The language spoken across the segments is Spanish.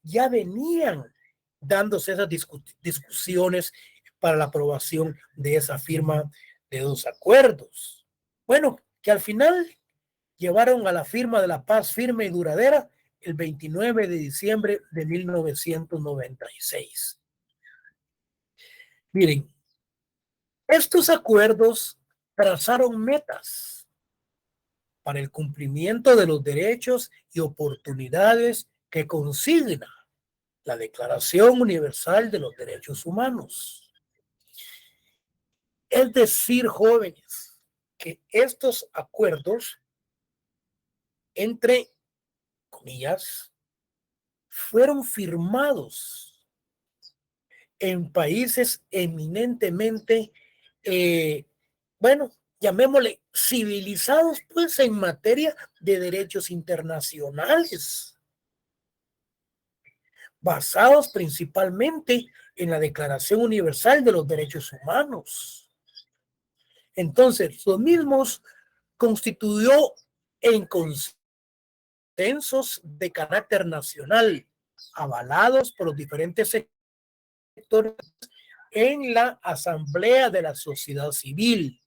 ya venían dándose esas discusiones para la aprobación de esa firma de dos acuerdos. Bueno, que al final llevaron a la firma de la paz firme y duradera el 29 de diciembre de 1996. Miren, estos acuerdos trazaron metas para el cumplimiento de los derechos y oportunidades que consigna la Declaración Universal de los Derechos Humanos. Es decir, jóvenes, que estos acuerdos, entre comillas, fueron firmados en países eminentemente, bueno, llamémosle civilizados, pues en materia de derechos internacionales, basados principalmente en la Declaración Universal de los Derechos Humanos. Entonces, los mismos constituyó en consensos de carácter nacional, avalados por los diferentes sectores en la Asamblea de la Sociedad Civil.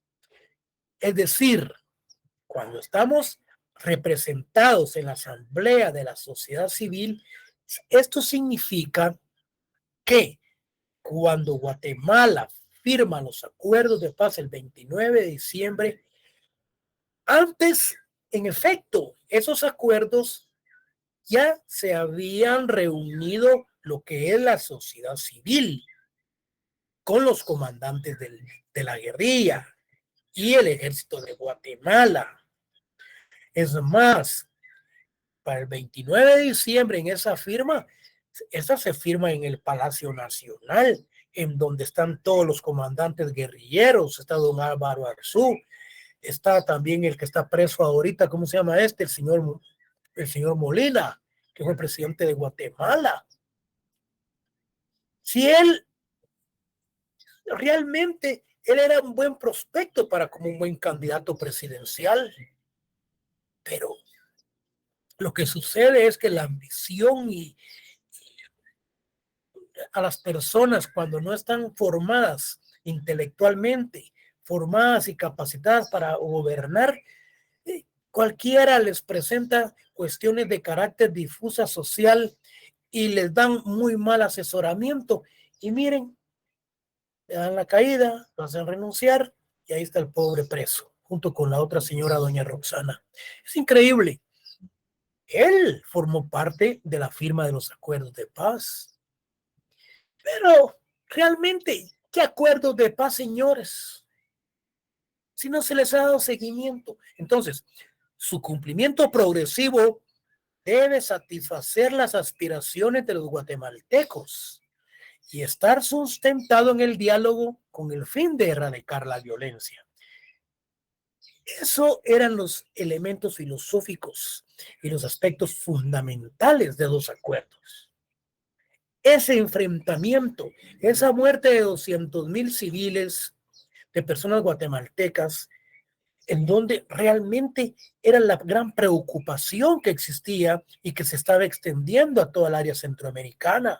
Es decir, cuando estamos representados en la Asamblea de la Sociedad Civil, esto significa que cuando Guatemala firma los acuerdos de paz el 29 de diciembre, antes, en efecto, esos acuerdos ya se habían reunido lo que es la sociedad civil con los comandantes de la guerrilla y el ejército de Guatemala. Es más, para el 29 de diciembre en esa firma, esa se firma en el Palacio Nacional, en donde están todos los comandantes guerrilleros. Está don Álvaro Arzú, está también el que está preso ahorita, ¿cómo se llama este? El señor Molina, que fue presidente de Guatemala. Si él realmente, él era un buen prospecto para como un buen candidato presidencial, pero lo que sucede es que la ambición y a las personas cuando no están formadas intelectualmente, formadas y capacitadas para gobernar, cualquiera les presenta cuestiones de carácter difusa social y les dan muy mal asesoramiento. Y miren, le dan la caída, lo hacen renunciar y ahí está el pobre preso, junto con la otra señora, doña Roxana. Es increíble. Él formó parte de la firma de los acuerdos de paz. Pero realmente, ¿qué acuerdos de paz, señores? Si no se les ha dado seguimiento. Entonces, su cumplimiento progresivo debe satisfacer las aspiraciones de los guatemaltecos y estar sustentado en el diálogo con el fin de erradicar la violencia. Eso eran los elementos filosóficos y los aspectos fundamentales de los acuerdos. Ese enfrentamiento, esa muerte de 200,000 civiles, de personas guatemaltecas, en donde realmente era la gran preocupación que existía y que se estaba extendiendo a toda el área centroamericana.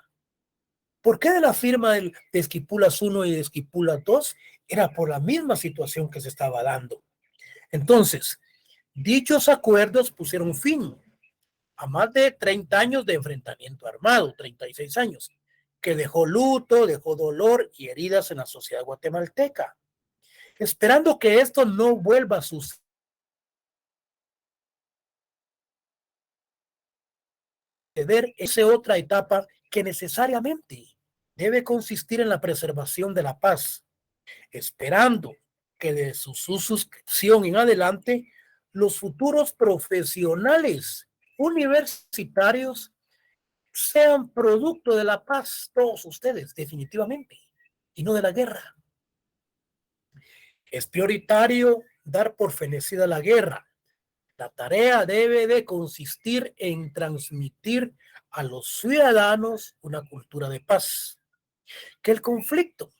¿Por qué de la firma de Esquipulas 1 y de Esquipulas 2? Era por la misma situación que se estaba dando. Entonces, dichos acuerdos pusieron fin a más de 30 años de enfrentamiento armado, 36 años, que dejó luto, dejó dolor y heridas en la sociedad guatemalteca. Esperando que esto no vuelva a suceder, es otra etapa que necesariamente debe consistir en la preservación de la paz, esperando que de su suscripción en adelante los futuros profesionales universitarios sean producto de la paz, todos ustedes, definitivamente, y no de la guerra. Es prioritario dar por fenecida la guerra. La tarea debe de consistir en transmitir a los ciudadanos una cultura de paz, que el conflicto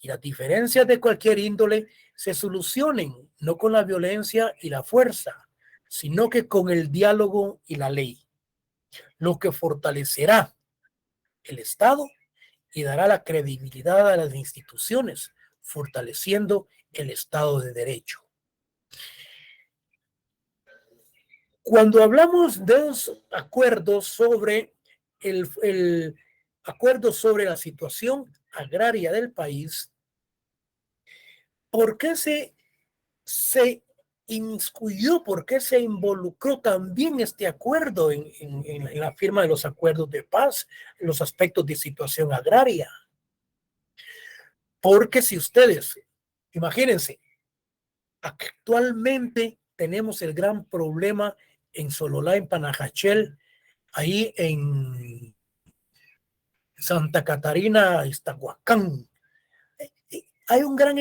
y las diferencias de cualquier índole se solucionen no con la violencia y la fuerza, sino que con el diálogo y la ley. lo que fortalecerá el Estado y dará la credibilidad a las instituciones, fortaleciendo el Estado de Derecho. Cuando hablamos de los acuerdos sobre el acuerdo sobre la situación agraria del país, ¿por qué se inmiscuyó, por qué se involucró también este acuerdo en la firma de los acuerdos de paz, en los aspectos de situación agraria? Porque si ustedes, imagínense, actualmente tenemos el gran problema en Sololá, en Panajachel, ahí en Santa Catarina, Iztahuacán. Hay un gran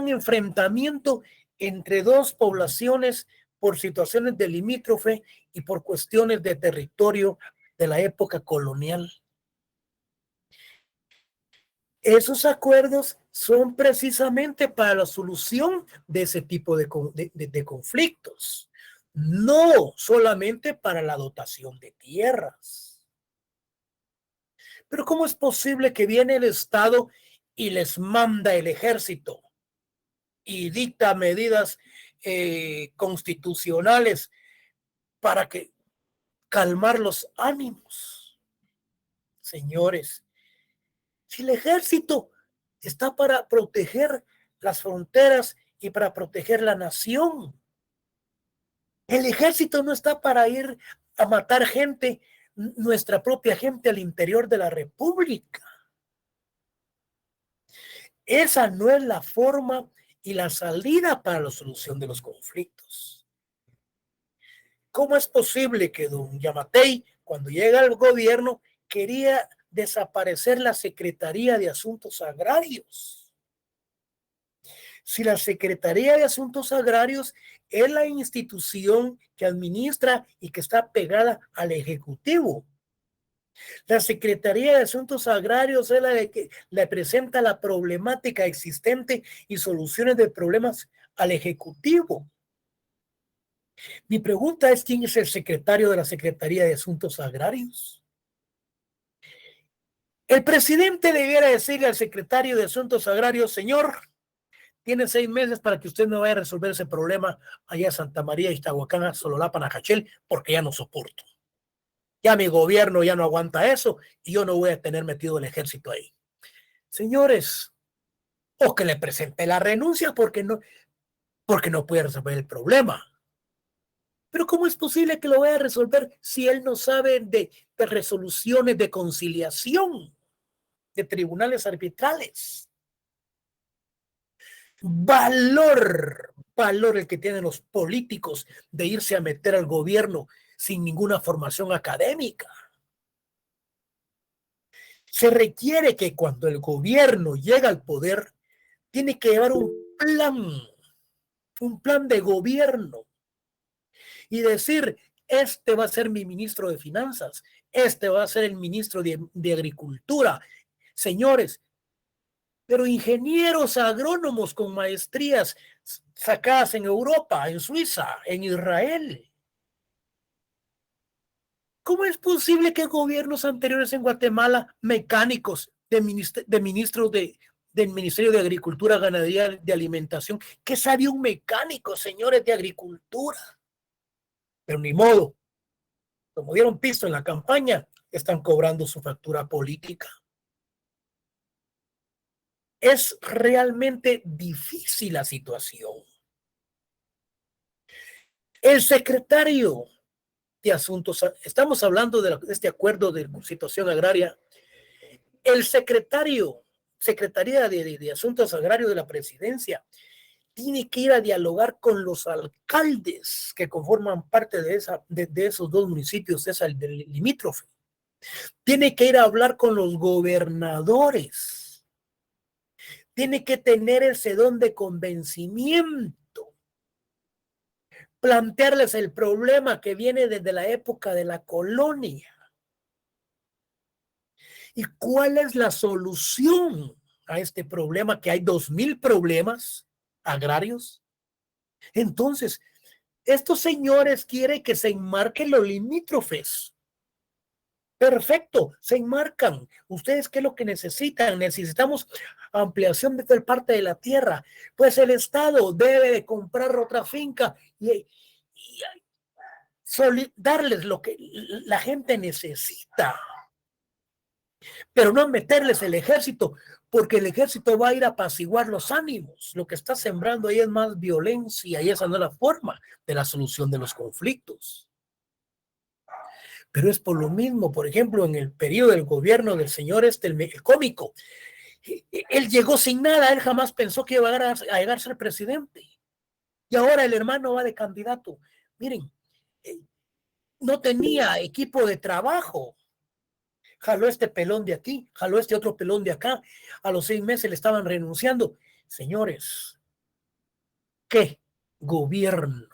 enfrentamiento entre dos poblaciones por situaciones de limítrofe y por cuestiones de territorio de la época colonial. Esos acuerdos son precisamente para la solución de ese tipo de conflictos, no solamente para la dotación de tierras. Pero ¿cómo es posible que viene el Estado y les manda el ejército y dicta medidas constitucionales para que calmar los ánimos? Señores, si el ejército está para proteger las fronteras y para proteger la nación, el ejército no está para ir a matar gente, nuestra propia gente al interior de la República. Esa no es la forma y la salida para la solución de los conflictos. ¿Cómo es posible que don Yamatei, cuando llega al gobierno, quería desaparecer la Secretaría de Asuntos Agrarios? Si la Secretaría de Asuntos Agrarios es la institución que administra y que está pegada al Ejecutivo. La Secretaría de Asuntos Agrarios es la que le presenta la problemática existente y soluciones de problemas al Ejecutivo. Mi pregunta es, ¿quién es el secretario de la Secretaría de Asuntos Agrarios? El presidente debiera decirle al secretario de Asuntos Agrarios: señor, tiene 6 meses para que usted me vaya a resolver ese problema allá en Santa María, Iztahuacán, Sololá, Panajachel, porque ya no soporto. Ya mi gobierno ya no aguanta eso y yo no voy a tener metido el ejército ahí. Señores, o que le presente la renuncia porque no puede resolver el problema. Pero ¿cómo es posible que lo vaya a resolver si él no sabe de resoluciones de conciliación, de tribunales arbitrales? Valor el que tienen los políticos de irse a meter al gobierno sin ninguna formación académica. Se requiere que cuando el gobierno llega al poder, tiene que llevar un plan de gobierno y decir: este va a ser mi ministro de Finanzas, este va a ser el ministro de Agricultura. Señores, pero ingenieros agrónomos con maestrías sacadas en Europa, en Suiza, en Israel. ¿Cómo es posible que gobiernos anteriores en Guatemala, mecánicos del Ministerio de Agricultura, Ganadería, de Alimentación, que sabía un mecánico, señores, de agricultura? Pero ni modo, como dieron piso en la campaña, están cobrando su factura política. Es realmente difícil la situación. El secretario de Asuntos, estamos hablando de este acuerdo de situación agraria. El Secretaría de Asuntos Agrarios de la Presidencia tiene que ir a dialogar con los alcaldes que conforman parte de esos dos municipios, del limítrofe. Tiene que ir a hablar con los gobernadores. Tiene que tener ese don de convencimiento. Plantearles el problema que viene desde la época de la colonia. ¿Y cuál es la solución a este problema? Que hay 2,000 problemas agrarios. Entonces, estos señores quieren que se enmarquen los limítrofes Perfecto, se enmarcan. ¿Ustedes qué es lo que necesitan? Necesitamos ampliación de parte de la tierra. Pues el Estado debe de comprar otra finca y darles lo que la gente necesita, pero no meterles el ejército, porque el ejército va a ir a apaciguar los ánimos. Lo que está sembrando ahí es más violencia y esa no es la forma de la solución de los conflictos. Pero es por lo mismo, por ejemplo, en el periodo del gobierno del señor el cómico, él llegó sin nada, él jamás pensó que iba a llegar a ser presidente. Y ahora el hermano va de candidato. Miren, no tenía equipo de trabajo. Jaló este pelón de aquí, jaló este otro pelón de acá. A los 6 meses le estaban renunciando. Señores, ¿qué gobierno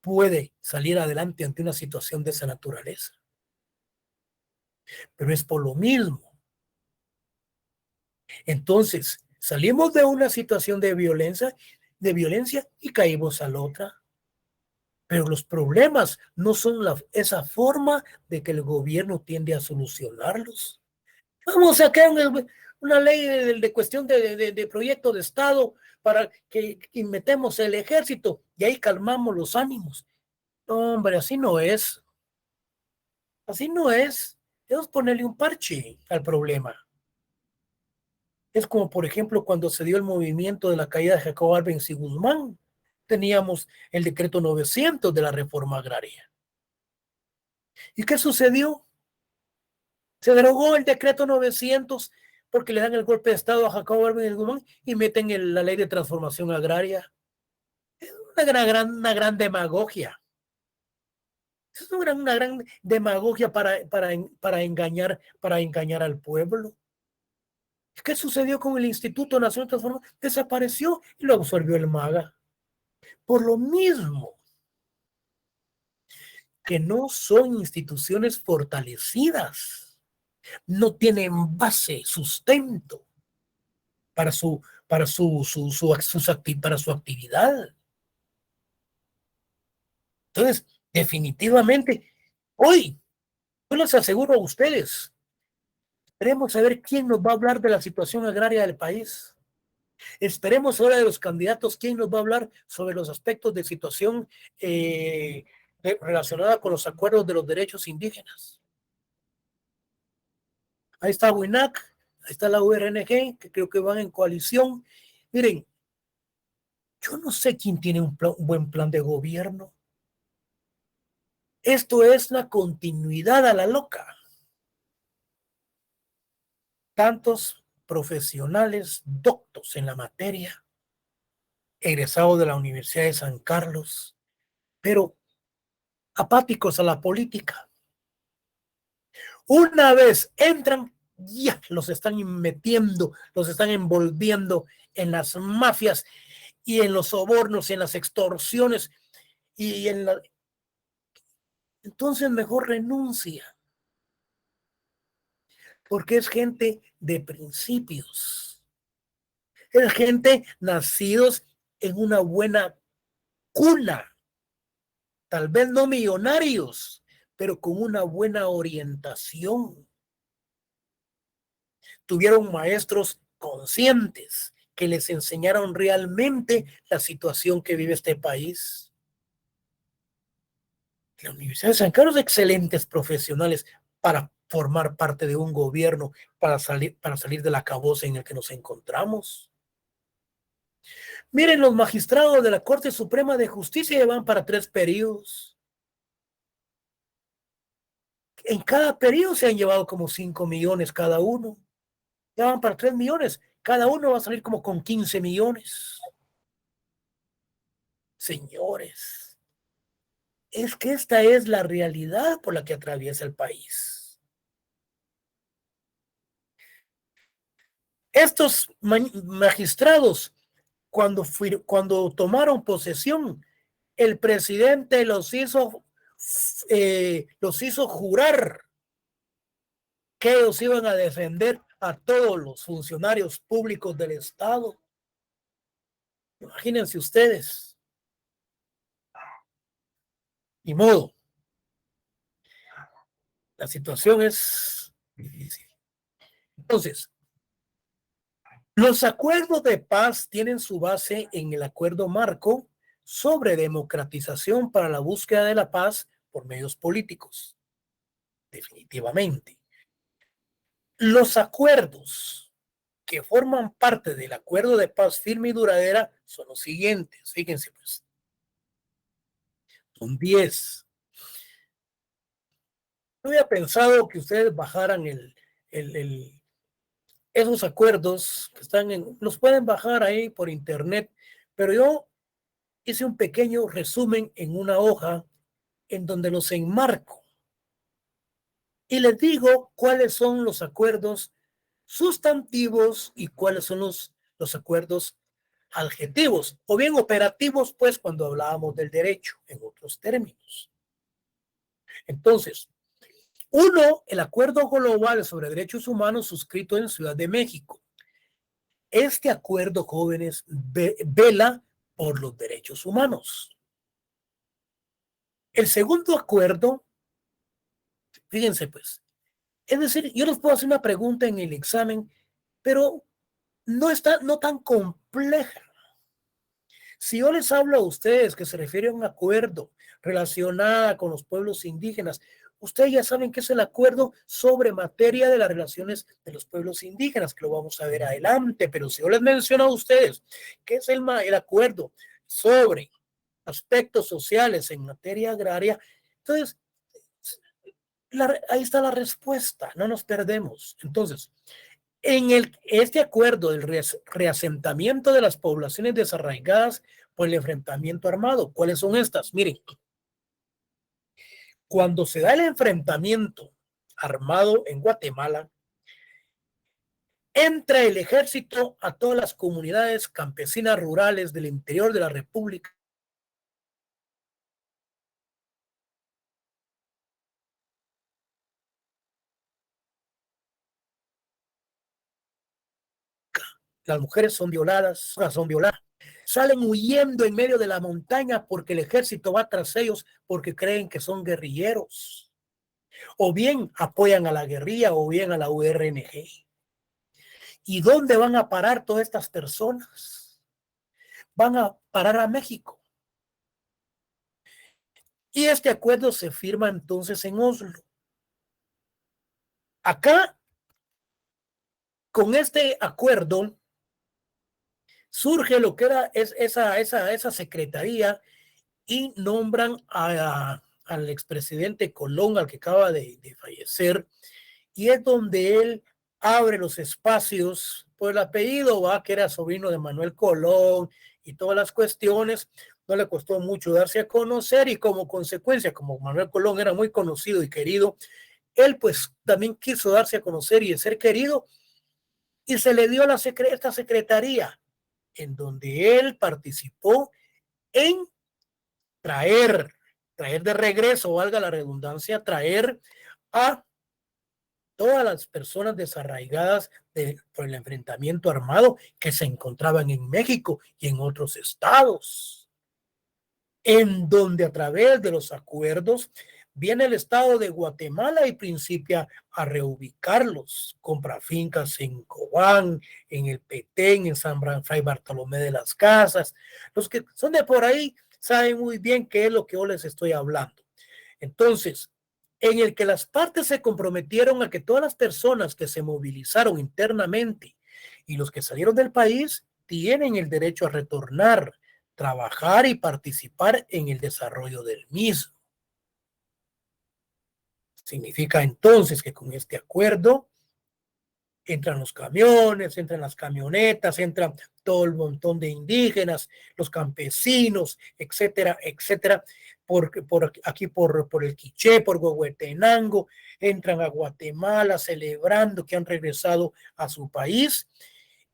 puede salir adelante ante una situación de esa naturaleza? Pero es por lo mismo. Entonces, salimos de una situación de violencia y caímos a la otra. Pero los problemas no son esa forma de que el gobierno tiende a solucionarlos. Vamos a crear una ley de cuestión de proyecto de Estado para que metemos el ejército y ahí calmamos los ánimos. No, hombre, así no es. Así no es. Debemos ponerle un parche al problema. Es como, por ejemplo, cuando se dio el movimiento de la caída de Jacobo Arbenz y Guzmán. Teníamos el decreto 900 de la reforma agraria. ¿Y qué sucedió? Se derogó el decreto 900 porque le dan el golpe de Estado a Jacobo Arbenz y Guzmán y meten la ley de transformación agraria. Es una gran demagogia. Es una gran demagogia para engañar al pueblo. ¿Qué sucedió con el Instituto Nacional de Transformación? Desapareció y lo absorbió el MAGA. Por lo mismo que no son instituciones fortalecidas, no tienen base, sustento para para su actividad. Entonces, definitivamente, hoy, yo les aseguro a ustedes, queremos saber quién nos va a hablar de la situación agraria del país. Esperemos ahora de los candidatos quién nos va a hablar sobre los aspectos de situación relacionada con los acuerdos de los derechos indígenas. Ahí está WINAC, ahí está la URNG, que creo que van en coalición. Miren, yo no sé quién tiene un buen plan de gobierno. Esto es una continuidad a la loca. Tantos profesionales doctos en la materia, egresados de la Universidad de San Carlos, pero apáticos a la política. Una vez entran, ya los están metiendo, los están envolviendo en las mafias y en los sobornos y en las extorsiones y entonces mejor renuncia, porque es gente de principios, es gente nacidos en una buena cuna, tal vez no millonarios, pero con una buena orientación. Tuvieron maestros conscientes que les enseñaron realmente la situación que vive este país. La Universidad de San Carlos, excelentes profesionales para formar parte de un gobierno, para salir del acabose en el que nos encontramos. Miren, los magistrados de la Corte Suprema de Justicia llevan para 3 periodos. En cada periodo se han llevado como 5 millones cada uno. Ya van para 3 millones. Cada uno va a salir como con 15 millones. Señores, es que esta es la realidad por la que atraviesa el país. Estos magistrados, cuando tomaron posesión, el presidente los hizo jurar que ellos iban a defender a todos los funcionarios públicos del Estado. Imagínense ustedes. Ni modo. La situación es difícil. Entonces, los acuerdos de paz tienen su base en el acuerdo marco sobre democratización para la búsqueda de la paz por medios políticos. Definitivamente. Los acuerdos que forman parte del acuerdo de paz firme y duradera son los siguientes. Fíjense, pues. Son 10. No había pensado que ustedes bajaran esos acuerdos que están los pueden bajar ahí por internet, pero yo hice un pequeño resumen en una hoja en donde los enmarco y les digo cuáles son los acuerdos sustantivos y cuáles son los acuerdos adjetivos o bien operativos, pues cuando hablábamos del derecho en otros términos. Entonces, uno, el Acuerdo Global sobre Derechos Humanos suscrito en Ciudad de México. Este acuerdo, jóvenes, vela por los derechos humanos. El segundo acuerdo, fíjense pues, es decir, yo les puedo hacer una pregunta en el examen, pero no tan compleja. Si yo les hablo a ustedes que se refiere a un acuerdo relacionado con los pueblos indígenas, ustedes ya saben que es el acuerdo sobre materia de las relaciones de los pueblos indígenas, que lo vamos a ver adelante, pero si yo les menciono a ustedes que es el acuerdo sobre aspectos sociales en materia agraria, entonces ahí está la respuesta, no nos perdemos. Entonces, este acuerdo del reasentamiento de las poblaciones desarraigadas por el enfrentamiento armado, ¿cuáles son estas? Miren, cuando se da el enfrentamiento armado en Guatemala, entra el ejército a todas las comunidades campesinas rurales del interior de la República. Las mujeres son violadas, salen huyendo en medio de la montaña porque el ejército va tras ellos porque creen que son guerrilleros. O bien apoyan a la guerrilla o bien a la URNG. ¿Y dónde van a parar todas estas personas? Van a parar a México. Y este acuerdo se firma entonces en Oslo. Acá, con este acuerdo, surge lo que era esa secretaría y nombran al expresidente Colón, al que acaba de fallecer, y es donde él abre los espacios por el apellido, va, que era sobrino de Manuel Colón y todas las cuestiones. No le costó mucho darse a conocer y como consecuencia, como Manuel Colón era muy conocido y querido, él pues también quiso darse a conocer y ser querido y se le dio esta secretaría en donde él participó en traer de regreso, valga la redundancia, traer a todas las personas desarraigadas por el enfrentamiento armado que se encontraban en México y en otros estados, en donde a través de los acuerdos viene el estado de Guatemala y principia a reubicarlos, compra fincas en Cobán, en el Petén, en San Fray Bartolomé de las Casas. Los que son de por ahí saben muy bien qué es lo que yo les estoy hablando. Entonces, en el que las partes se comprometieron a que todas las personas que se movilizaron internamente y los que salieron del país tienen el derecho a retornar, trabajar y participar en el desarrollo del mismo. Significa entonces que con este acuerdo entran los camiones, entran las camionetas, entran todo el montón de indígenas, los campesinos, etcétera, etcétera, por el Quiché, por Huehuetenango, entran a Guatemala celebrando que han regresado a su país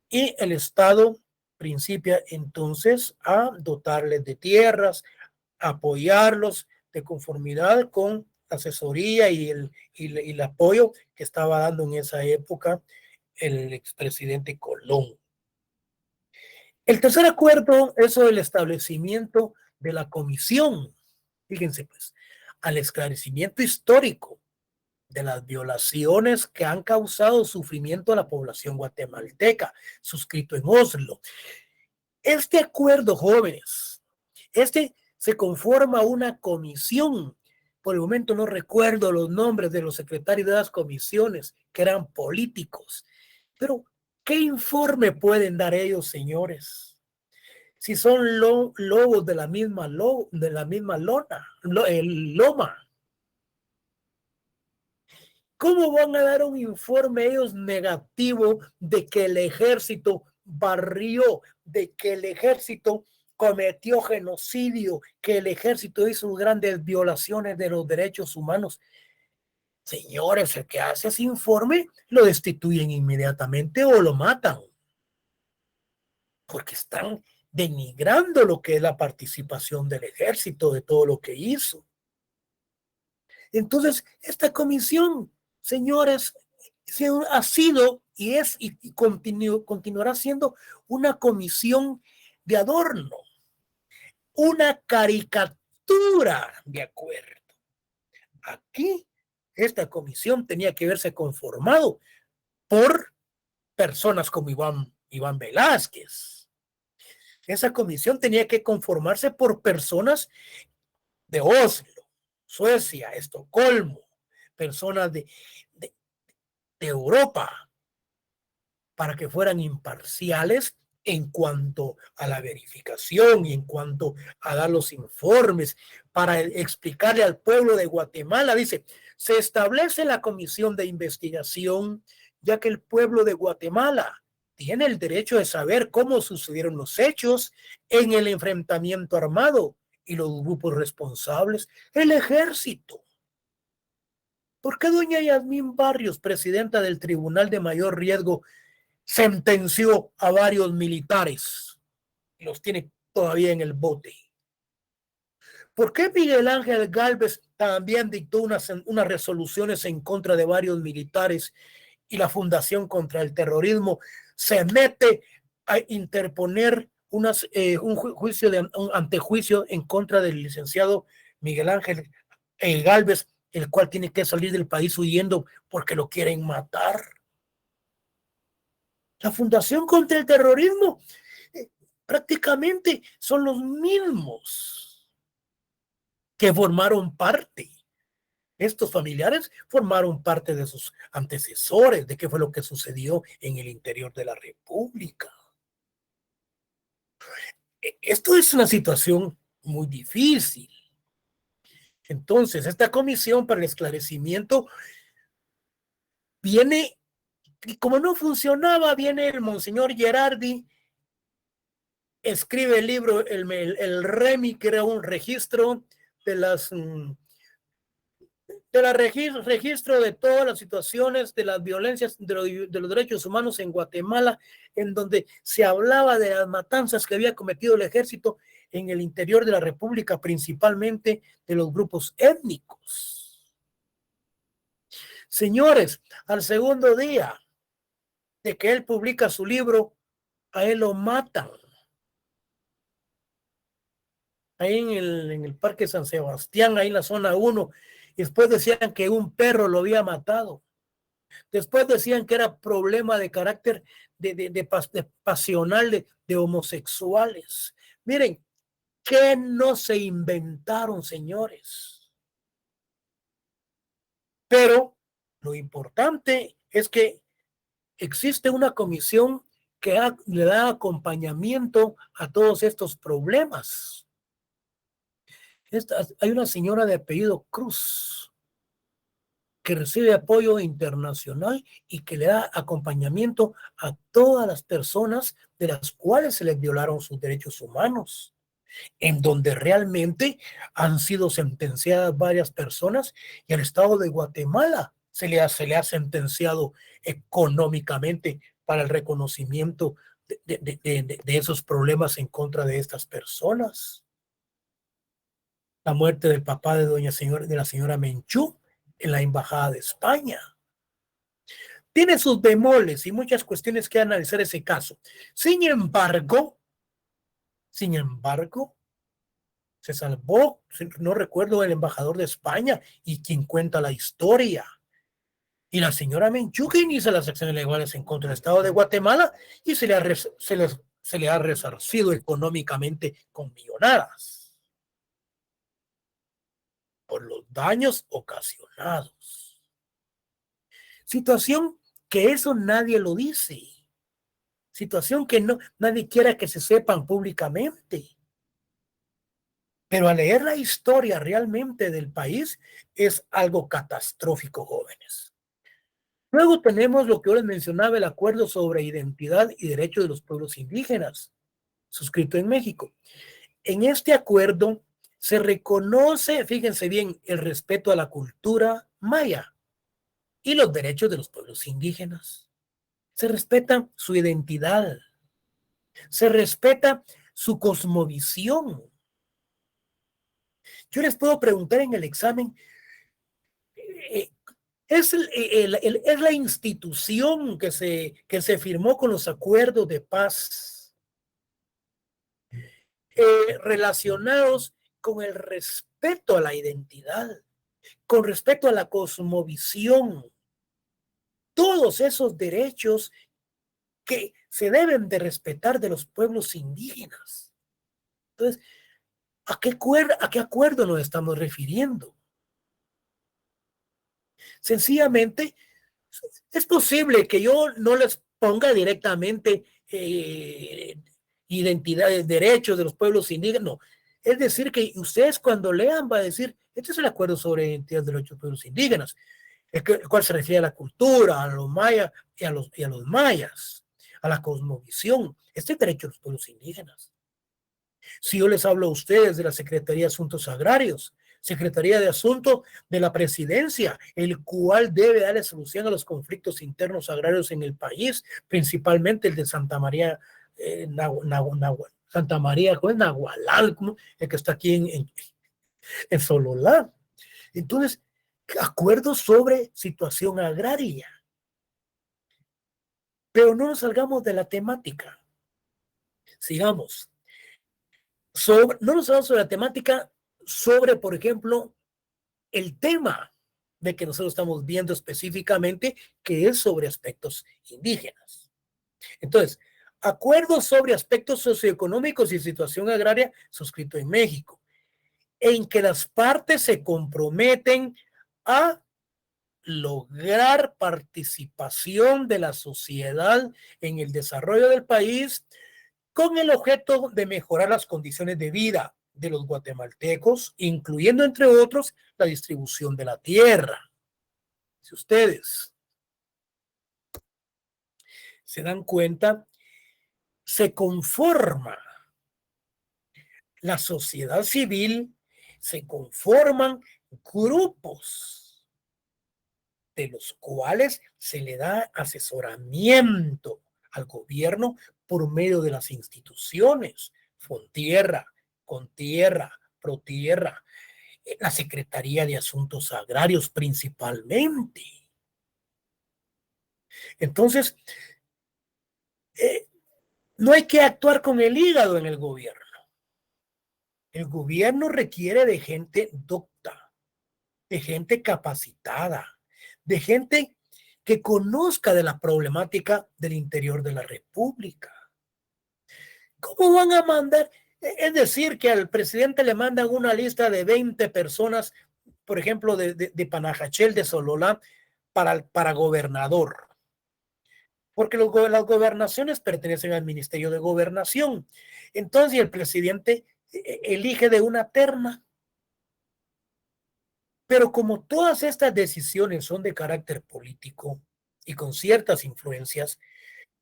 y el Estado principia entonces a dotarles de tierras, apoyarlos de conformidad con la asesoría y el apoyo que estaba dando en esa época el expresidente Colón. El tercer acuerdo es el establecimiento de la comisión, fíjense pues, al esclarecimiento histórico de las violaciones que han causado sufrimiento a la población guatemalteca, suscrito en Oslo. Este acuerdo, jóvenes, se conforma una comisión. Por el momento no recuerdo los nombres de los secretarios de las comisiones, que eran políticos. Pero, ¿qué informe pueden dar ellos, señores? Si son lobos de la misma loma. ¿Cómo van a dar un informe ellos negativo de que el ejército barrió, de que el ejército cometió genocidio, que el ejército hizo grandes violaciones de los derechos humanos? Señores, el que hace ese informe lo destituyen inmediatamente o lo matan, porque están denigrando lo que es la participación del ejército, de todo lo que hizo. Entonces, esta comisión, señores, ha sido y es y continuará siendo una comisión de adorno, una caricatura de acuerdo. Aquí, esta comisión tenía que verse conformado por personas como Iván Velázquez. Esa comisión tenía que conformarse por personas de Oslo, Suecia, Estocolmo, personas de Europa, para que fueran imparciales en cuanto a la verificación y en cuanto a dar los informes, para explicarle al pueblo de Guatemala. Dice, se establece la comisión de investigación, ya que el pueblo de Guatemala tiene el derecho de saber cómo sucedieron los hechos en el enfrentamiento armado y los grupos responsables, el ejército. ¿Por qué doña Yasmín Barrios, presidenta del Tribunal de Mayor Riesgo, sentenció a varios militares y los tiene todavía en el bote? ¿Por qué Miguel Ángel Gálvez también dictó unas resoluciones en contra de varios militares y la Fundación contra el Terrorismo se mete a interponer un antejuicio en contra del licenciado Miguel Ángel Gálvez, el cual tiene que salir del país huyendo porque lo quieren matar? La Fundación contra el Terrorismo prácticamente son los mismos que formaron parte. Estos familiares formaron parte de sus antecesores, de qué fue lo que sucedió en el interior de la República. Esto es una situación muy difícil. Entonces, esta comisión para el esclarecimiento viene, y como no funcionaba, viene el monseñor Gerardi, escribe el libro, el REMI, que era un registro de registro de todas las situaciones de las violencias de los derechos humanos en Guatemala, en donde se hablaba de las matanzas que había cometido el ejército en el interior de la República, principalmente de los grupos étnicos. Señores, al segundo día de que él publica su libro, a él lo matan. Ahí en el Parque San Sebastián, ahí en la zona 1. Y después decían que un perro lo había matado. Después decían que era problema de carácter de pasional de homosexuales. Miren, ¿qué no se inventaron, señores? Pero lo importante es que existe una comisión que le da acompañamiento a todos estos problemas. Hay una señora de apellido Cruz que recibe apoyo internacional y que le da acompañamiento a todas las personas de las cuales se les violaron sus derechos humanos, en donde realmente han sido sentenciadas varias personas, y al Estado de Guatemala se le ha sentenciado económicamente para el reconocimiento de esos problemas en contra de estas personas. La muerte del papá de la señora Menchú en la embajada de España. Tiene sus bemoles y muchas cuestiones que analizar ese caso. Sin embargo, se salvó, no recuerdo, el embajador de España y quien cuenta la historia. Y la señora Menchuca inicia las acciones legales en contra del Estado de Guatemala y se le ha resarcido económicamente con millonadas por los daños ocasionados. Situación que eso nadie lo dice. Situación que no, nadie quiera que se sepan públicamente. Pero al leer la historia realmente del país es algo catastrófico, jóvenes. Luego tenemos lo que yo les mencionaba, el acuerdo sobre identidad y derechos de los pueblos indígenas, suscrito en México. En este acuerdo se reconoce, fíjense bien, el respeto a la cultura maya y los derechos de los pueblos indígenas. Se respeta su identidad, se respeta su cosmovisión. Yo les puedo preguntar en el examen, eh, es la institución que se firmó con los acuerdos de paz relacionados con el respeto a la identidad, con respecto a la cosmovisión, todos esos derechos que se deben de respetar de los pueblos indígenas. Entonces, ¿a qué acuerdo nos estamos refiriendo? Sencillamente, es posible que yo no les ponga directamente identidades, derechos de los pueblos indígenas, no. Es decir, que ustedes cuando lean va a decir, este es el acuerdo sobre identidad de los pueblos indígenas, el cual se refiere a la cultura, a los mayas y a los mayas, a la cosmovisión. Este es el derecho de los pueblos indígenas. Si yo les hablo a ustedes de la Secretaría de Asuntos Agrarios, Secretaría de Asuntos de la Presidencia, el cual debe darle solución a los conflictos internos agrarios en el país, principalmente el de Santa María, Santa María, Nahualal, el que está aquí en Sololá. Entonces, acuerdos sobre situación agraria. Pero no nos salgamos de la temática. Sigamos. No nos salgamos de la temática sobre, por ejemplo, el tema de que nosotros estamos viendo específicamente, que es sobre aspectos indígenas. Entonces, acuerdos sobre aspectos socioeconómicos y situación agraria suscrito en México, en que las partes se comprometen a lograr participación de la sociedad en el desarrollo del país con el objeto de mejorar las condiciones de vida de los guatemaltecos, incluyendo, entre otros, la distribución de la tierra. Si ustedes se dan cuenta, se conforma la sociedad civil, se conforman grupos de los cuales se le da asesoramiento al gobierno por medio de las instituciones, Fontierra, Contierra, Protierra, la Secretaría de Asuntos Agrarios principalmente. Entonces, no hay que actuar con el hígado en el gobierno. El gobierno requiere de gente docta, de gente capacitada, de gente que conozca de la problemática del interior de la República. ¿Cómo van a mandar? Es decir, que al presidente le mandan una lista de 20 personas, por ejemplo, de Panajachel, de Sololá, para gobernador. Porque las gobernaciones pertenecen al Ministerio de Gobernación. Entonces, el presidente elige de una terna. Pero como todas estas decisiones son de carácter político y con ciertas influencias,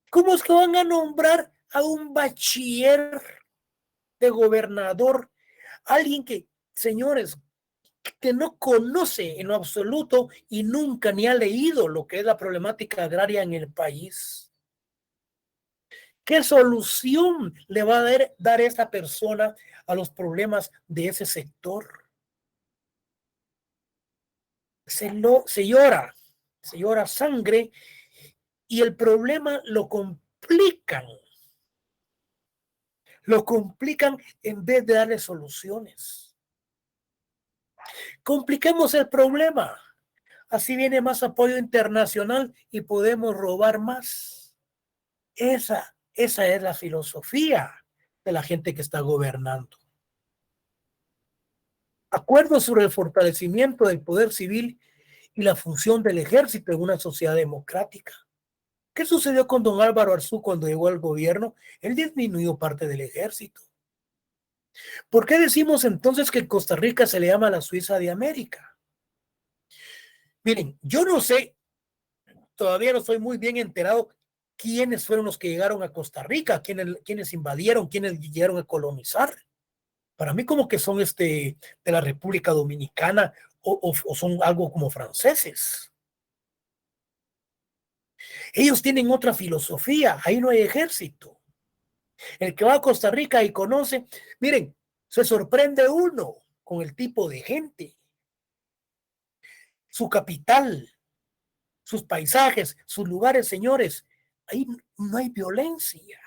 ¿cómo es que van a nombrar a un bachiller de gobernador? Alguien que, señores, que no conoce en lo absoluto y nunca ni ha leído lo que es la problemática agraria en el país. ¿Qué solución le va a dar esta persona a los problemas de ese sector? Se llora sangre y el problema lo complican en vez de darle soluciones. Compliquemos el problema. Así viene más apoyo internacional y podemos robar más. Esa es la filosofía de la gente que está gobernando. Acuerdos sobre el fortalecimiento del poder civil y la función del ejército en una sociedad democrática. ¿Qué sucedió con don Álvaro Arzú cuando llegó al gobierno? Él disminuyó parte del ejército. ¿Por qué decimos entonces que Costa Rica se le llama la Suiza de América? Miren, yo no sé, todavía no estoy muy bien enterado quiénes fueron los que llegaron a Costa Rica, quiénes invadieron, quiénes llegaron a colonizar. Para mí como que son de la República Dominicana o son algo como franceses. Ellos tienen otra filosofía, ahí no hay ejército. El que va a Costa Rica y conoce, miren, se sorprende uno con el tipo de gente, su capital, sus paisajes, sus lugares, señores. Ahí no hay violencia.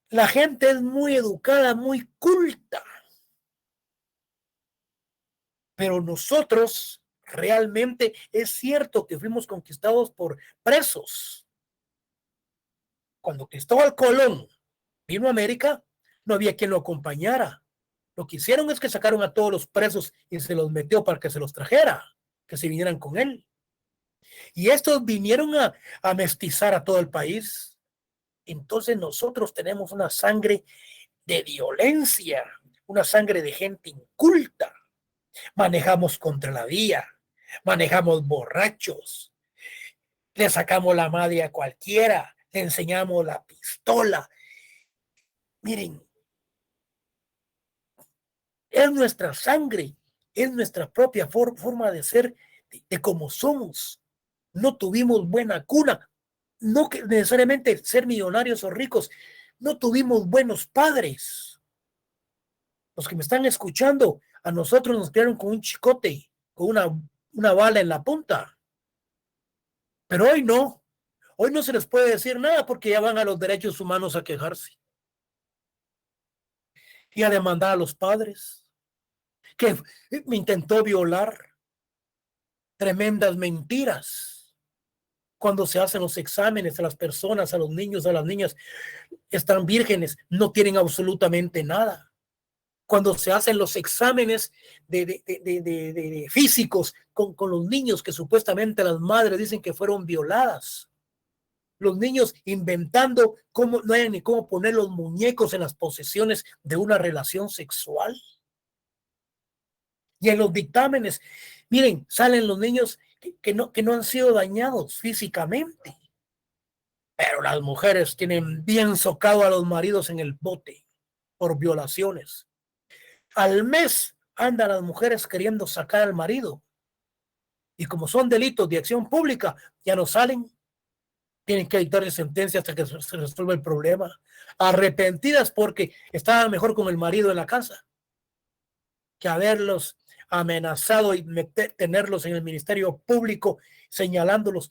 La gente es muy educada, muy culta. Pero nosotros realmente es cierto que fuimos conquistados por presos. Cuando Cristóbal Colón vino a América, no había quien lo acompañara. Lo que hicieron es que sacaron a todos los presos y se los metió para que se los trajera, que se vinieran con él. Y estos vinieron a mestizar a todo el país. Entonces nosotros tenemos una sangre de violencia, una sangre de gente inculta. Manejamos contra la vía, manejamos borrachos, le sacamos la madre a cualquiera, le enseñamos la pistola. Miren, es nuestra sangre, es nuestra propia forma de ser, de cómo somos. No tuvimos buena cuna, no que necesariamente ser millonarios o ricos, no tuvimos buenos padres. Los que me están escuchando, a nosotros nos criaron con un chicote, con una bala en la punta. Pero hoy no se les puede decir nada porque ya van a los derechos humanos a quejarse y a demandar a los padres que me intentó violar. Tremendas mentiras. Cuando se hacen los exámenes a las personas, a los niños, a las niñas, están vírgenes, no tienen absolutamente nada. Cuando se hacen los exámenes de físicos con los niños que supuestamente las madres dicen que fueron violadas. Los niños inventando cómo no hay ni cómo poner los muñecos en las posesiones de una relación sexual. Y en los dictámenes, miren, salen los niños que no han sido dañados físicamente. Pero las mujeres tienen bien socado a los maridos en el bote por violaciones. Al mes andan las mujeres queriendo sacar al marido. Y como son delitos de acción pública, ya no salen. Tienen que dictarle sentencia hasta que se resuelva el problema. Arrepentidas porque estaban mejor con el marido en la casa que haberlos amenazado y tenerlos en el Ministerio Público señalándolos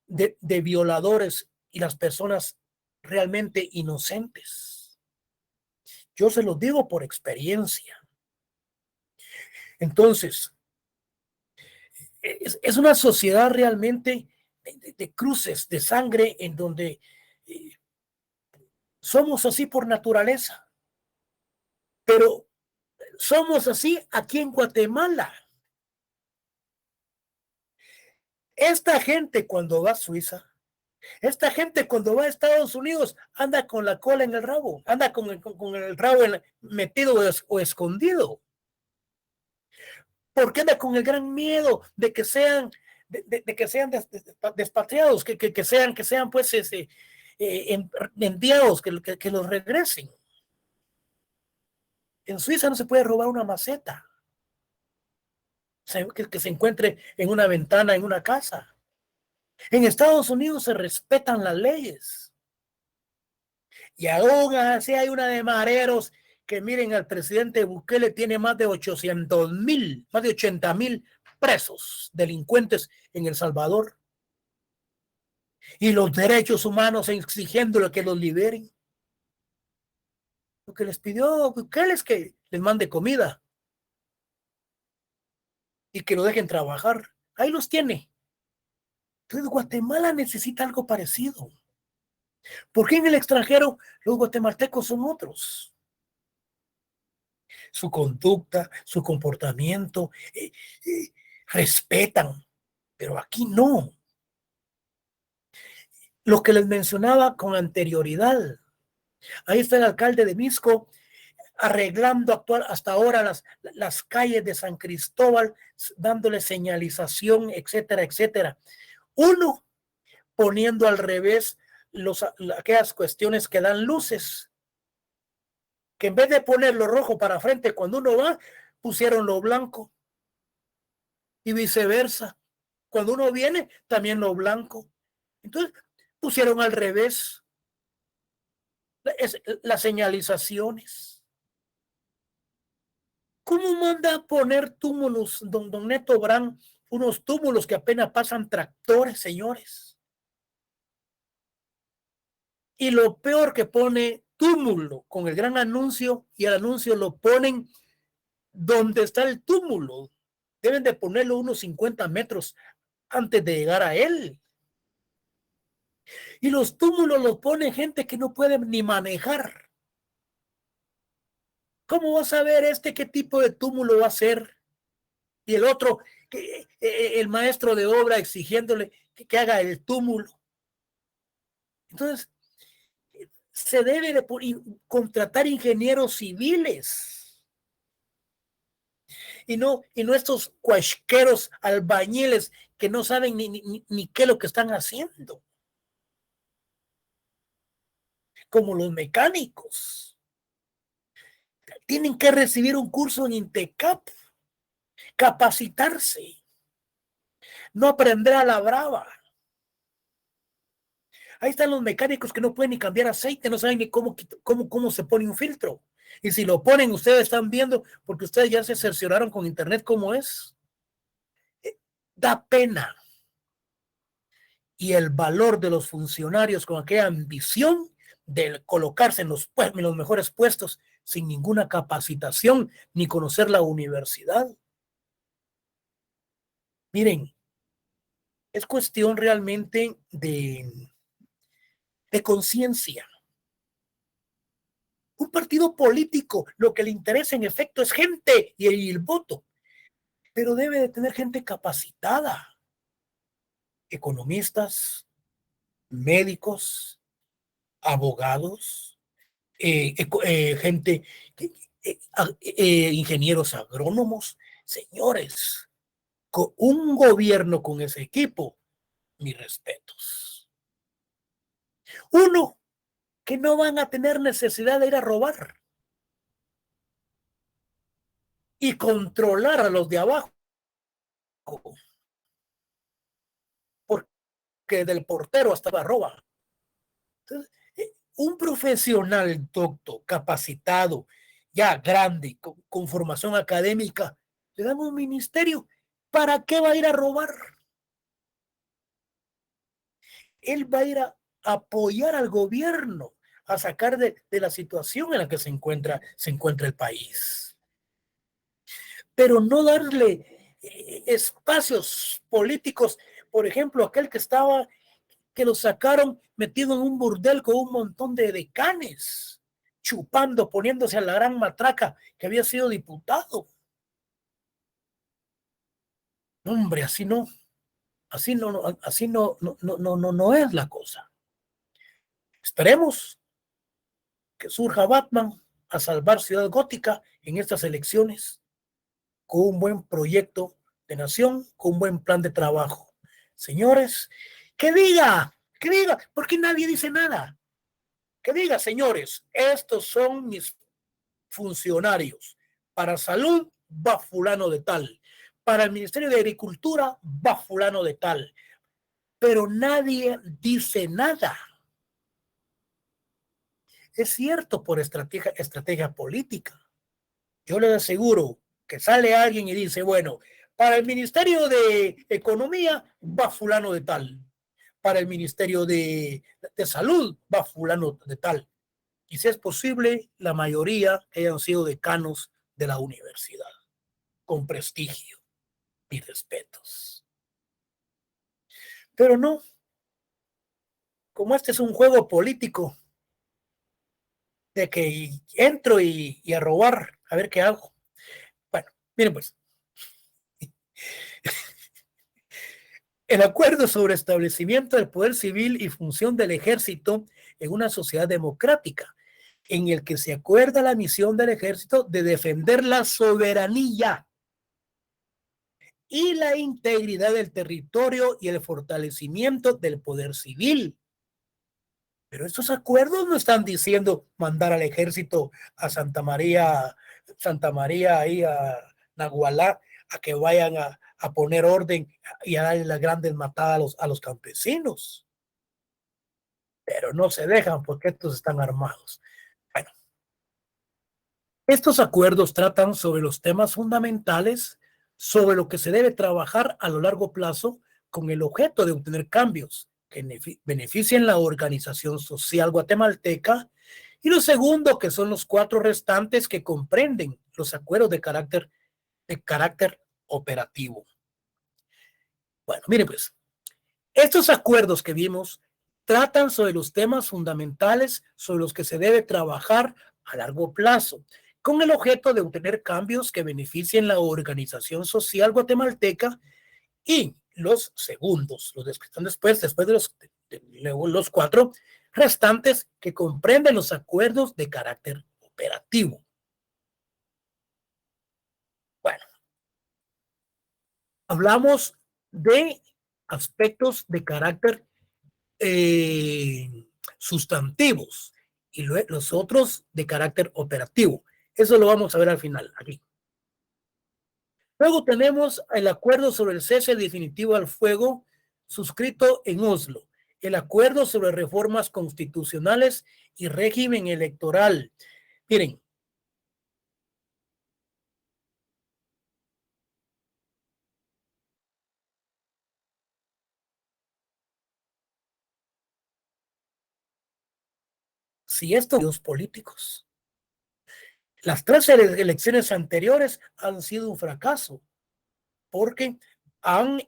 de violadores y las personas realmente inocentes. Yo se los digo por experiencia. Entonces, es una sociedad realmente de cruces de sangre en donde somos así por naturaleza, pero somos así aquí en Guatemala. Esta gente cuando va a Suiza, esta gente cuando va a Estados Unidos anda con la cola en el rabo, anda con el rabo metido o escondido, porque anda con el gran miedo de que sean despatriados, que sean pues enviados, que los regresen. En Suiza no se puede robar una maceta que se encuentre en una ventana en una casa. En Estados Unidos se respetan las leyes. Y aún así hay una de mareros que miren, al presidente Bukele tiene más de 800,000, más de 80,000 presos, delincuentes en El Salvador. Y los derechos humanos exigiéndole que los liberen. Lo que les pidió Bukele es que les mande comida. y que lo dejen trabajar. Ahí los tiene. Entonces Guatemala necesita algo parecido. Porque en el extranjero los guatemaltecos son otros. Su conducta, su comportamiento, respetan, pero aquí no. Lo que les mencionaba con anterioridad. Ahí está el alcalde de Misco arreglando hasta ahora las calles de San Cristóbal, dándole señalización, etcétera, etcétera. Uno, poniendo al revés aquellas cuestiones que dan luces, que en vez de poner lo rojo para frente cuando uno va, pusieron lo blanco y viceversa. Cuando uno viene, también lo blanco. Entonces, pusieron al revés las señalizaciones. ¿Cómo manda a poner túmulos, don Neto Brand, unos túmulos que apenas pasan tractores, señores? Y lo peor, que pone túmulo con el gran anuncio, y el anuncio lo ponen donde está el túmulo. Deben de ponerlo unos 50 metros antes de llegar a él. Y los túmulos los pone gente que no puede ni manejar. ¿Cómo va a saber qué tipo de túmulo va a ser? Y el otro, el maestro de obra exigiéndole que haga el túmulo. Entonces, se debe de contratar ingenieros civiles y no estos cuasqueros albañiles que no saben ni qué es lo que están haciendo, como los mecánicos. Tienen que recibir un curso en INTECAP, capacitarse, no aprender a la brava. Ahí están los mecánicos que no pueden ni cambiar aceite, no saben ni cómo se pone un filtro. Y si lo ponen, ustedes están viendo, porque ustedes ya se cercioraron con internet cómo es. Da pena. Y el valor de los funcionarios con aquella ambición de colocarse en los mejores puestos sin ninguna capacitación ni conocer la universidad. Miren, es cuestión realmente de conciencia. Un partido político, lo que le interesa en efecto es gente y el voto, pero debe de tener gente capacitada, economistas, médicos, abogados, gente, ingenieros agrónomos. Señores, con un gobierno con ese equipo, mis respetos. Uno, que no van a tener necesidad de ir a robar y controlar a los de abajo, porque del portero hasta la roba. Entonces, un profesional doctor, capacitado, ya grande, con formación académica, le dan un ministerio. ¿Para qué va a ir a robar? Él va a ir a apoyar al gobierno, a sacar de la situación en la que se encuentra el país. Pero no darle espacios políticos. Por ejemplo, aquel que lo sacaron metido en un burdel con un montón de decanes, chupando, poniéndose a la gran matraca, que había sido diputado. Hombre, así no es la cosa. Esperemos que surja Batman a salvar Ciudad Gótica en estas elecciones con un buen proyecto de nación, con un buen plan de trabajo. Señores, que diga, porque nadie dice nada. Que diga, señores, estos son mis funcionarios. Para salud va fulano de tal. Para el Ministerio de Agricultura va fulano de tal. Pero nadie dice nada. Es cierto, por estrategia política. Yo les aseguro que sale alguien y dice, bueno, para el Ministerio de Economía va fulano de tal. Para el Ministerio de Salud va fulano de tal. Y si es posible, la mayoría hayan sido decanos de la universidad, con prestigio. mis respetos. Pero no, como este es un juego político, de que entro y a robar, a ver qué hago. Bueno, miren pues, el acuerdo sobre establecimiento del poder civil y función del ejército en una sociedad democrática, en el que se acuerda la misión del ejército de defender la soberanía y la integridad del territorio y el fortalecimiento del poder civil. Pero estos acuerdos no están diciendo mandar al ejército a Santa María ahí a Nagualá, a que vayan a poner orden y a darle las grandes matadas a los campesinos. Pero no se dejan porque estos están armados. Bueno, estos acuerdos tratan sobre los temas fundamentales sobre lo que se debe trabajar a lo largo plazo con el objeto de obtener cambios que beneficien la organización social guatemalteca, y lo segundo, que son los 4 restantes que comprenden los acuerdos de carácter operativo. Bueno, mire pues, estos acuerdos que vimos tratan sobre los temas fundamentales sobre los que se debe trabajar a largo plazo, con el objeto de obtener cambios que beneficien la organización social guatemalteca, y los segundos, los que están después de los 4 restantes que comprenden los acuerdos de carácter operativo. Bueno, hablamos de aspectos de carácter sustantivos y los otros de carácter operativo. Eso lo vamos a ver al final, aquí. Luego tenemos el acuerdo sobre el cese definitivo al fuego suscrito en Oslo, el acuerdo sobre reformas constitucionales y régimen electoral. Miren, si estos los políticos, las 3 elecciones anteriores han sido un fracaso porque han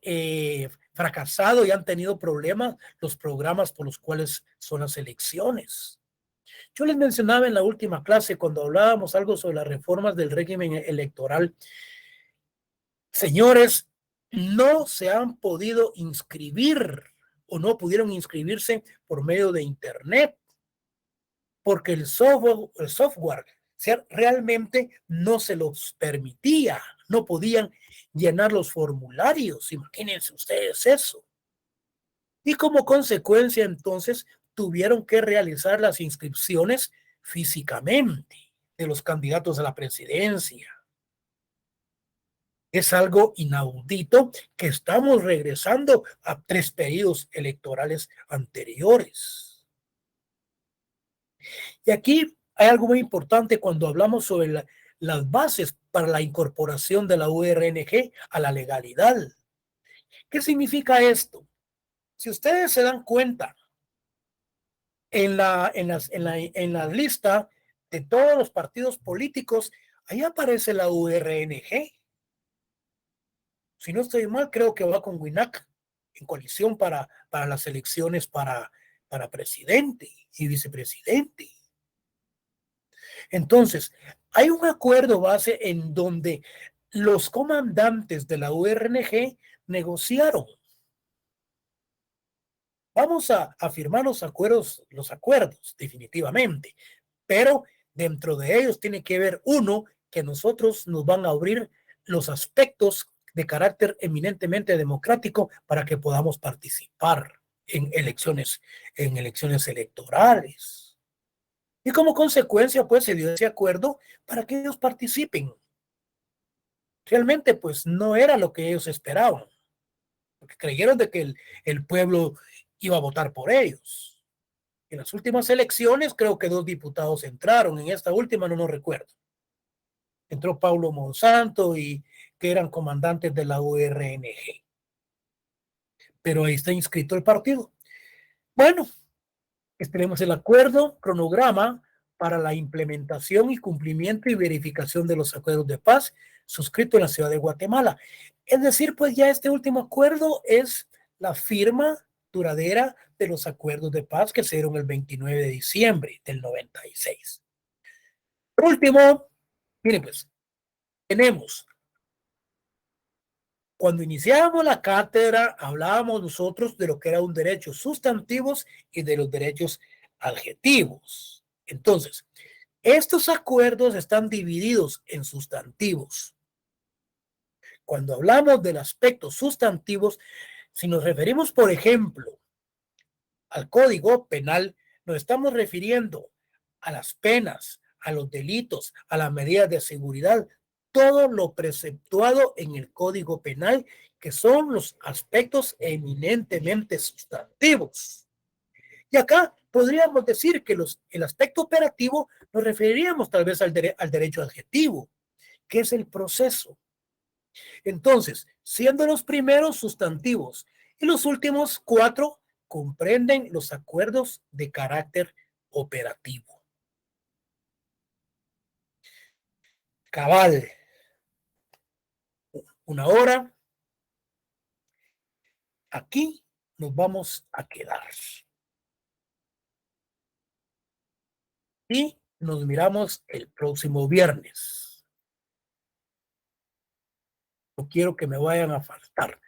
fracasado y han tenido problemas los programas por los cuales son las elecciones. Yo les mencionaba en la última clase, cuando hablábamos algo sobre las reformas del régimen electoral, señores, no se han podido inscribir o no pudieron inscribirse por medio de Internet, porque el software realmente no se los permitía, no podían llenar los formularios, imagínense ustedes eso. Y como consecuencia, entonces, tuvieron que realizar las inscripciones físicamente de los candidatos a la presidencia. Es algo inaudito que estamos regresando a 3 periodos electorales anteriores. Y aquí hay algo muy importante cuando hablamos sobre las bases para la incorporación de la URNG a la legalidad. ¿Qué significa esto? Si ustedes se dan cuenta, en la lista de todos los partidos políticos, ahí aparece la URNG. Si no estoy mal, creo que va con WINAC en coalición para las elecciones para presidente y vicepresidente. Entonces, hay un acuerdo base en donde los comandantes de la URNG negociaron. Vamos a firmar los acuerdos, definitivamente, pero dentro de ellos tiene que haber uno que nosotros nos van a abrir los aspectos de carácter eminentemente democrático para que podamos participar en elecciones electorales. Y como consecuencia, pues se dio ese acuerdo para que ellos participen. Realmente, pues no era lo que ellos esperaban, porque creyeron de que el pueblo iba a votar por ellos. En las últimas elecciones, creo que 2 diputados entraron. En esta última no recuerdo. Entró Paulo Monsanto y que eran comandantes de la URNG. Pero ahí está inscrito el partido. Bueno, tenemos el acuerdo, cronograma para la implementación y cumplimiento y verificación de los acuerdos de paz suscrito en la ciudad de Guatemala. Es decir, pues ya este último acuerdo es la firma duradera de los acuerdos de paz que se dieron el 29 de diciembre del 96. Por último, miren pues, tenemos, cuando iniciábamos la cátedra, hablábamos nosotros de lo que eran derechos sustantivos y de los derechos adjetivos. Entonces, estos acuerdos están divididos en sustantivos. Cuando hablamos del aspecto sustantivos, si nos referimos, por ejemplo, al Código Penal, nos estamos refiriendo a las penas, a los delitos, a las medidas de seguridad, todo lo preceptuado en el Código Penal, que son los aspectos eminentemente sustantivos. Y acá podríamos decir que el aspecto operativo nos referiríamos tal vez al derecho adjetivo, que es el proceso. Entonces, siendo los primeros sustantivos y los últimos 4 comprenden los acuerdos de carácter operativo. Cabal, una hora. Aquí nos vamos a quedar. Y nos miramos el próximo viernes. No quiero que me vayan a faltar.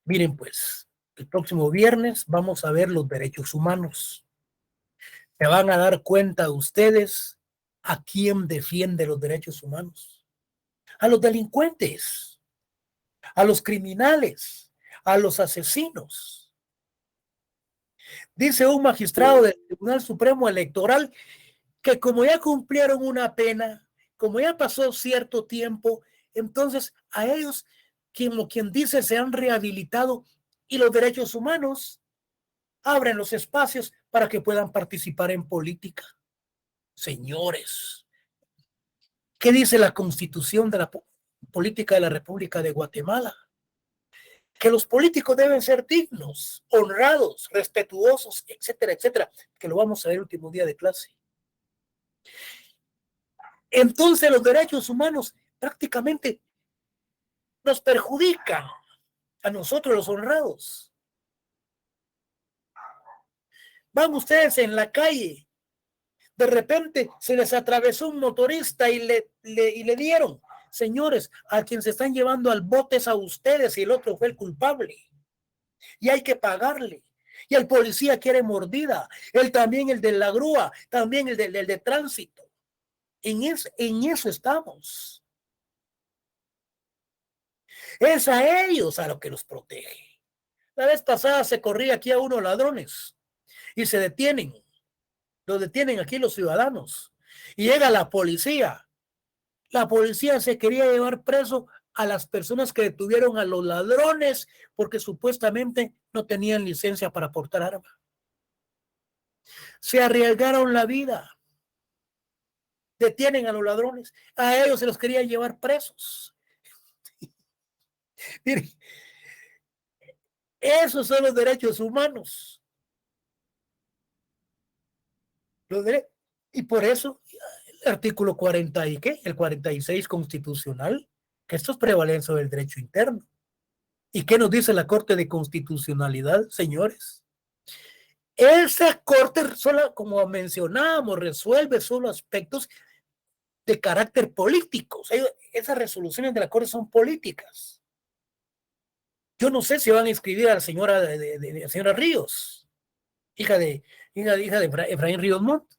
Miren pues, el próximo viernes vamos a ver los derechos humanos. Se van a dar cuenta ustedes a quién defiende los derechos humanos. A los delincuentes, a los criminales, a los asesinos. Dice un magistrado del Tribunal Supremo Electoral que como ya cumplieron una pena, como ya pasó cierto tiempo, entonces a ellos, quien dice, se han rehabilitado y los derechos humanos abren los espacios para que puedan participar en política. Señores, ¿qué dice la Constitución de la Política de la República de Guatemala? Que los políticos deben ser dignos, honrados, respetuosos, etcétera, etcétera, que lo vamos a ver el último día de clase. Entonces los derechos humanos prácticamente nos perjudican a nosotros los honrados. Van ustedes en la calle, de repente se les atravesó un motorista y le dieron. Señores, a quien se están llevando al bote es a ustedes y el otro fue el culpable. Y hay que pagarle. Y el policía quiere mordida. Él también, el de la grúa, también el de tránsito. En eso estamos. Es a ellos a lo que los protege. La vez pasada se corría aquí a unos ladrones y se detienen. Los detienen aquí los ciudadanos. Y llega la policía. La policía se quería llevar preso a las personas que detuvieron a los ladrones porque supuestamente no tenían licencia para portar arma. Se arriesgaron la vida. Detienen a los ladrones. A ellos se los quería llevar presos. Miren, esos son los derechos humanos. Y por eso el artículo 40 y ¿qué? El 46 constitucional, que esto es prevalencia del derecho interno. ¿Y qué nos dice la Corte de Constitucionalidad, señores? Esa Corte, solo como mencionábamos, resuelve solo aspectos de carácter político. O sea, esas resoluciones de la Corte son políticas. Yo no sé si van a inscribir a la señora, la señora Ríos, hija de Efraín Ríos Montt,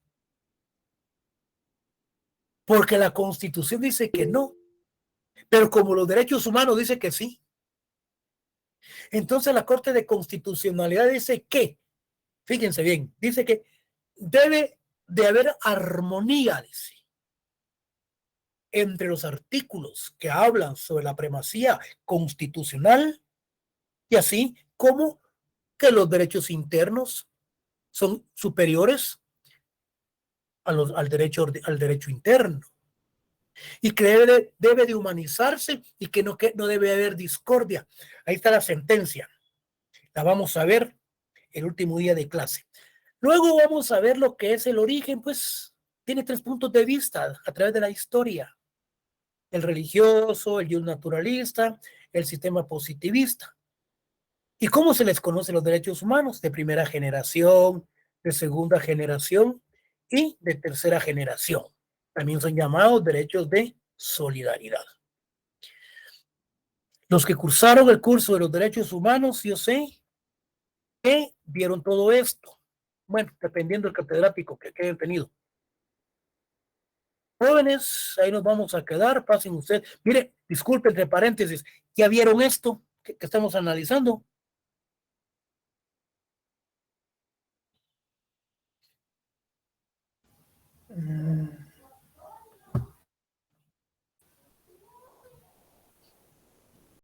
porque la Constitución dice que no, pero como los derechos humanos dice que sí. Entonces la Corte de Constitucionalidad dice que, fíjense bien, dice que debe de haber armonía, dice, entre los artículos que hablan sobre la primacía constitucional y así como que los derechos internos son superiores al derecho interno y que debe de humanizarse y que no debe haber discordia. Ahí está la sentencia. La vamos a ver el último día de clase. Luego vamos a ver lo que es el origen, pues tiene 3 puntos de vista a través de la historia. el religioso, el naturalista, el sistema positivista. ¿Y cómo se les conoce los derechos humanos? De primera generación, de segunda generación y de tercera generación. También son llamados derechos de solidaridad. Los que cursaron el curso de los derechos humanos, yo sé que vieron todo esto. Bueno, dependiendo del catedrático que hayan tenido. Jóvenes, ahí nos vamos a quedar, pasen ustedes. Mire, disculpe, entre paréntesis, ¿ya vieron esto que estamos analizando?